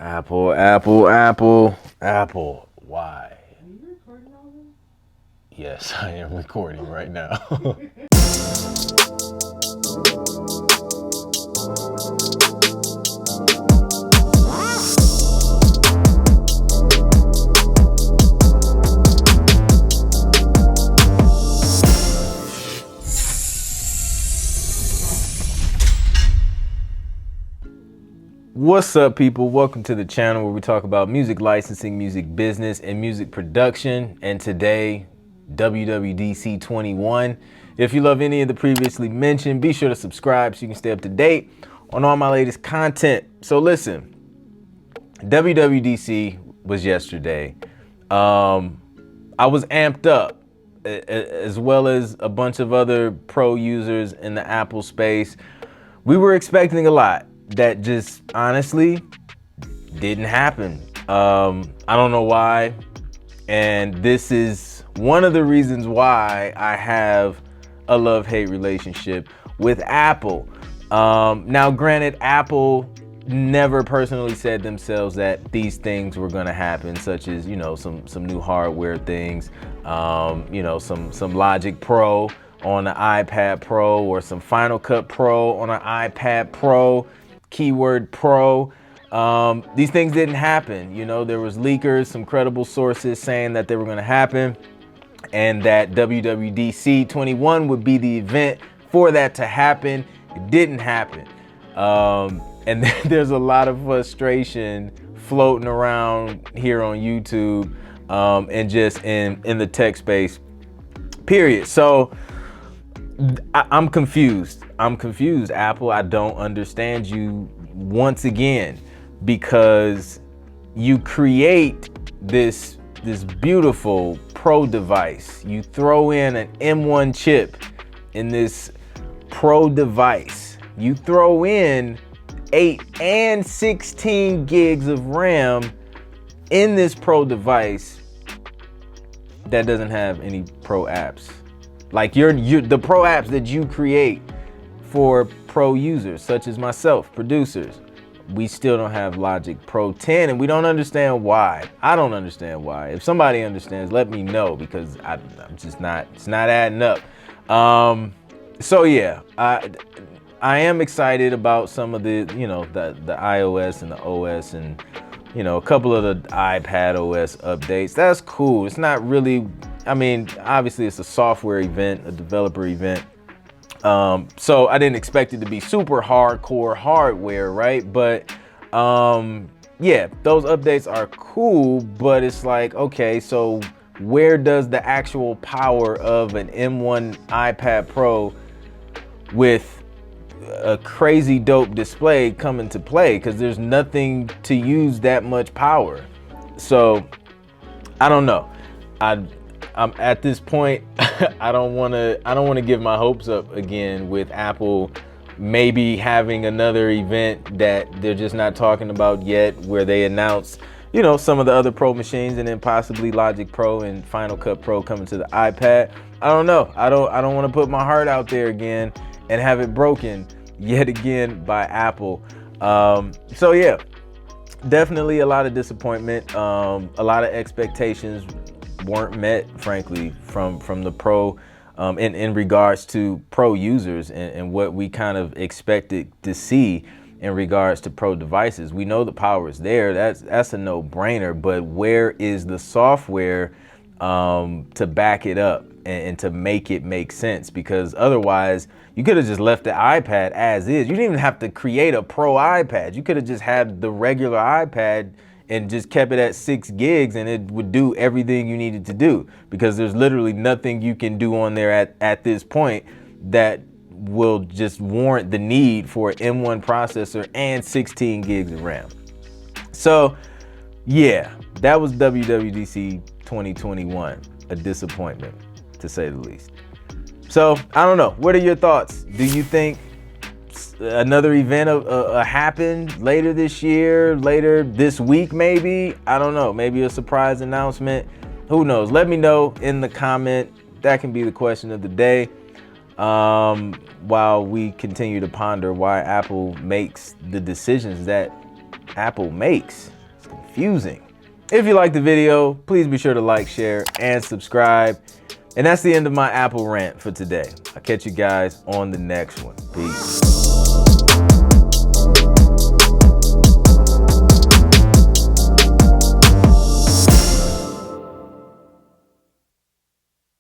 Apple, Apple, Apple, Apple. Why? Are you recording all this? Yes, I am recording right now. What's up, people? Welcome to the channel where we talk about music licensing, music business, and music production. And today, WWDC 21. If you love any of the previously mentioned, be sure to subscribe so you can stay up to date on all my latest content. So listen, WWDC was yesterday. I was amped up, as well as a bunch of other pro users in the Apple space. We were expecting a lot that just honestly didn't happen. I don't know why. And this is one of the reasons why I have a love-hate relationship with Apple. Now, granted, Apple never personally said themselves that these things were gonna happen, such as, some new hardware things, some Logic Pro on the iPad Pro, or some Final Cut Pro on an iPad Pro, keyword Pro. These things didn't happen. There was leakers, some credible sources saying that they were gonna happen and that WWDC 21 would be the event for that to happen. It didn't happen. And there's a lot of frustration floating around here on YouTube and just in the tech space, period. So I'm confused. I'm confused, Apple. I don't understand you once again, because you create this beautiful Pro device. You throw in an M1 chip in this Pro device. You throw in 8 and 16 gigs of RAM in this Pro device that doesn't have any Pro apps. Like the Pro apps that you create for Pro users, such as myself, producers. We still don't have Logic Pro 10, and we don't understand why. I don't understand why. If somebody understands, let me know, because I'm just not, it's not adding up. So yeah, I am excited about some of the, the iOS and the OS and, a couple of the iPad OS updates. That's cool. It's not really, obviously it's a software event, a developer event. So I didn't expect it to be super hardcore hardware, right? But yeah, those updates are cool, but it's like, okay, so where does the actual power of an M1 iPad Pro with a crazy dope display come into play? Because there's nothing to use that much power. So I don't know. I'm at this point, I don't want to give my hopes up again with Apple maybe having another event that they're just not talking about yet, where they announce, some of the other Pro machines, and then possibly Logic Pro and Final Cut Pro coming to the iPad. I don't know. I don't want to put my heart out there again and have it broken yet again by Apple. So yeah, definitely a lot of disappointment. A lot of expectations weren't met, frankly, from the Pro in regards to Pro users and what we kind of expected to see in regards to Pro devices. We know the power is there. That's a no-brainer, but where is the software to back it up and to make it make sense? Because otherwise, you could have just left the iPad as is. You didn't even have to create a Pro iPad. You could have just had the regular iPad and just kept it at 6 gigs, and it would do everything you needed to do, because there's literally nothing you can do on there at this point that will just warrant the need for an M1 processor and 16 gigs of RAM. So yeah, that was WWDC 2021, a disappointment, to say the least. So I don't know, what are your thoughts? Do you think another event happened later this year, later this week maybe? I don't know, maybe a surprise announcement. Who knows? Let me know in the comment. That can be the question of the day, while we continue to ponder why Apple makes the decisions that Apple makes. It's confusing. If you liked the video, please be sure to like, share, and subscribe. And that's the end of my Apple rant for today. I'll catch you guys on the next one. Peace.